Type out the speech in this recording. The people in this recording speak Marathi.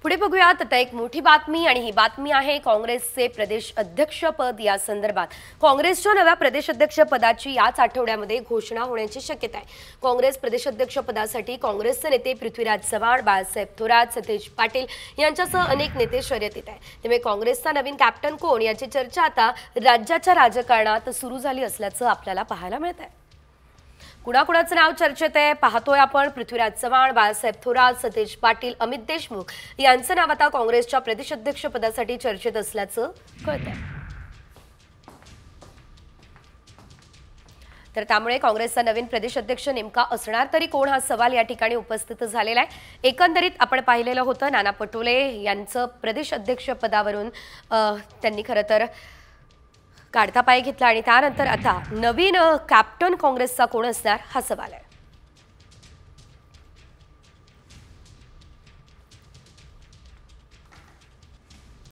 पुढे बघूयात आता एक मोठी बातमी आणि ही बातमी आहे काँग्रेसचे प्रदेश अध्यक्ष पद या संदर्भात। काँग्रेसच्या नव्या प्रदेश अध्यक्ष पदाची याच आठवड्यामध्ये घोषणा होण्याची शक्यता आहे। काँग्रेस प्रदेश अध्यक्ष पदासाठी काँग्रेसचे नेते पृथ्वीराज चव्हाण, बाळासाहेब थोरात, सतेज पाटील यांच्यासह अनेक नेते शर्यतीत आहेत। त्यामुळे काँग्रेसचा नवीन कॅप्टन कोण याची चर्चा आता राज्याच्या राजकारणात सुरू झाली असल्याचं आपल्याला पाहायला मिळतंय। कुणाकुणाचं नाव चर्चेत आहे पाहतोय आपण। पृथ्वीराज चव्हाण, बाळासाहेब थोरात, सतेज पाटील, अमित देशमुख यांचं नाव आता काँग्रेसच्या प्रदेश अध्यक्ष पदासाठी चर्चेत असल्याचं कळतंय। तर त्यामुळे काँग्रेसचा नवीन प्रदेश अध्यक्ष नेमका असणार तरी कोण हा सवाल या ठिकाणी उपस्थित झालेला आहे। एकंदरीत आपण पाहिलेलं होतं नाना पटोले यांचं प्रदेश अध्यक्ष पदावरून त्यांनी खरं तर काढता पाय घेतला आणि त्यानंतर आता नवीन कॅप्टन काँग्रेसचा कोण असणार हा सवाल आहे।